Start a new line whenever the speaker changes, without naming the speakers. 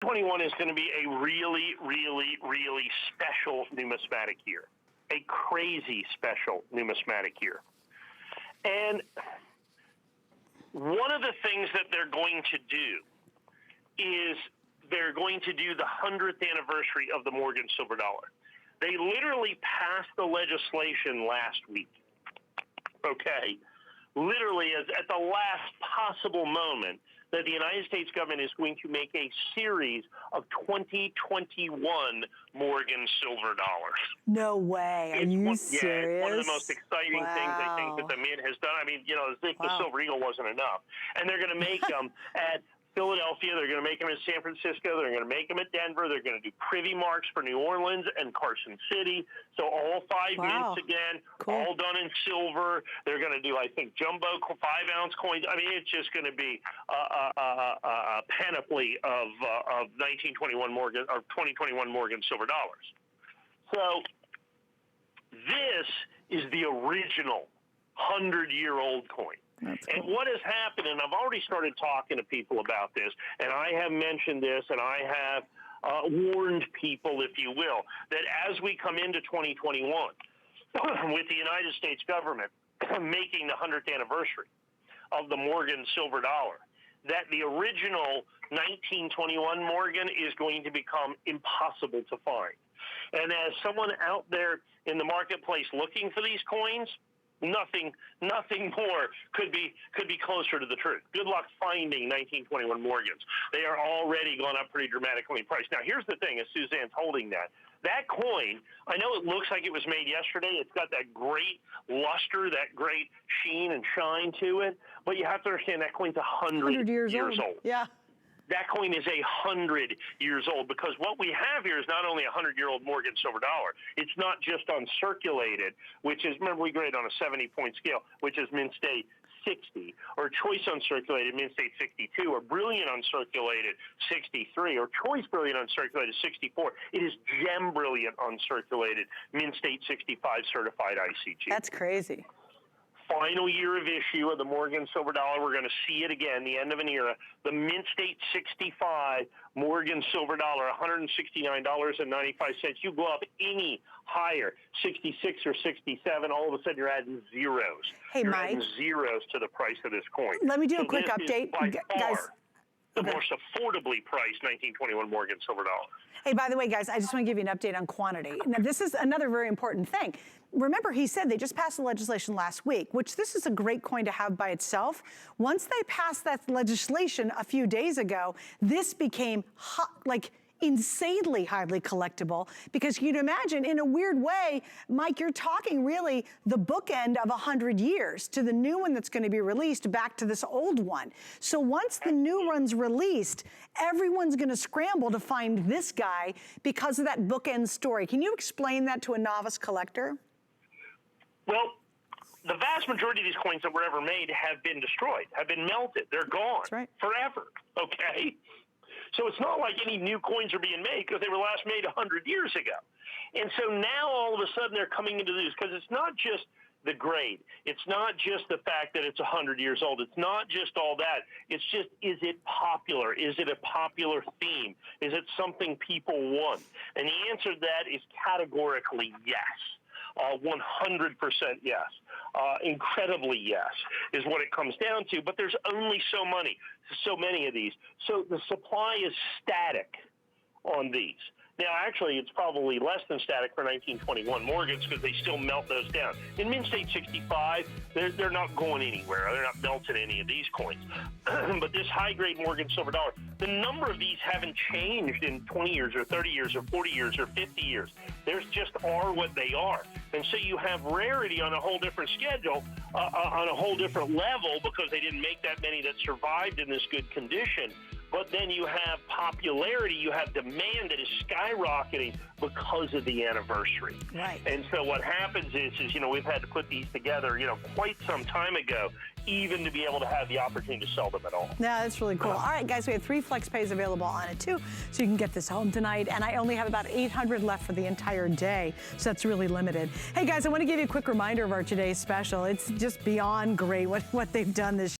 2021 is going to be a really, really, really special numismatic year. A crazy special numismatic year. And one of the things that they're going to do is they're going to do the 100th anniversary of the Morgan silver dollar. They literally passed the legislation last week. Okay? Literally, at the last possible moment, that the United States government is going to make a series of 2021 Morgan silver dollars.
No way. Are you serious?
Yeah, it's one of the most exciting things I think that the Mint has done. I mean, you know, as if the Silver Eagle wasn't enough. And they're going to make them at Philadelphia. They're going to make them in San Francisco. They're going to make them at Denver. They're going to do privy marks for New Orleans and Carson City. So all 5 mints again, all done in silver. They're going to do, I think, jumbo 5-ounce coins. I mean, it's just going to be a panoply of 1921 Morgan or 2021 Morgan silver dollars. So this is the original 100-year-old coin. And what has happened, and I've already started talking to people about this, and I have mentioned this, and I have warned people, if you will, that as we come into 2021, with the United States government making the 100th anniversary of the Morgan silver dollar, that the original 1921 Morgan is going to become impossible to find. And as someone out there in the marketplace looking for these coins, nothing more could be closer to the truth. Good luck finding 1921 Morgans. They are already gone up pretty dramatically in price. Now, here's the thing, as Suzanne's holding that coin, I know it looks like it was made yesterday. It's got that great luster, that great sheen and shine to it. But you have to understand that coin's 100 years old. Yeah. That coin is 100 years old, because what we have here is not only a 100-year-old Morgan silver dollar. It's not just uncirculated, which is, remember, we grade on a 70-point scale, which is mint state 60, or choice uncirculated mint state 62, or brilliant uncirculated 63, or choice brilliant uncirculated 64. It is gem brilliant uncirculated mint state 65 certified ICG.
That's crazy.
Final year of issue of the Morgan silver dollar. We're going to see it again, the end of an era. The mint state 65 Morgan silver dollar, $169.95. You go up any higher, 66 or 67, all of a sudden you're adding zeros.
Hey,
you're
Mike.
adding zeros to the price of this coin.
Let me do a quick update.
Guys, the most affordably priced 1921 Morgan silver dollar.
Hey, by the way, guys, I just want to give you an update on quantity. Now, this is another very important thing. Remember, he said they just passed the legislation last week, which this is a great coin to have by itself. Once they passed that legislation a few days ago, this became insanely highly collectible, because you'd imagine, in a weird way, Mike, you're talking really the bookend of 100 years to the new one that's going to be released back to this old one. So once the new one's released, everyone's going to scramble to find this guy because of that bookend story. Can you explain that to a novice collector?
Well, the vast majority of these coins that were ever made have been destroyed, have been melted. They're gone forever, okay? So it's not like any new coins are being made, because they were last made 100 years ago. And so now all of a sudden they're coming into this, because it's not just the grade. It's not just the fact that it's 100 years old. It's not just all that. It's just, is it popular? Is it a popular theme? Is it something people want? And the answer to that is categorically yes. 100% yes. Incredibly yes is what it comes down to. But there's only so many of these. So the supply is static on these. Now, actually, it's probably less than static for 1921 Morgans, because they still melt those down. In mint state 65, they're not going anywhere. They're not melting any of these coins. But this high-grade Morgan silver dollar, the number of these haven't changed in 20 years or 30 years or 40 years or 50 years. There's just are what they are. And so you have rarity on a whole different schedule, on a whole different level, because they didn't make that many that survived in this good condition. But then you have popularity, you have demand that is skyrocketing because of the anniversary. Right. And so what happens is, you know, we've had to put these together, you know, quite some time ago, even to be able to have the opportunity to sell them at all.
Yeah, that's really cool. All right, guys, we have 3 flex pays available on it too, so you can get this home tonight. And I only have about 800 left for the entire day, so that's really limited. Hey, guys, I want to give you a quick reminder of our today's special. It's just beyond great what they've done this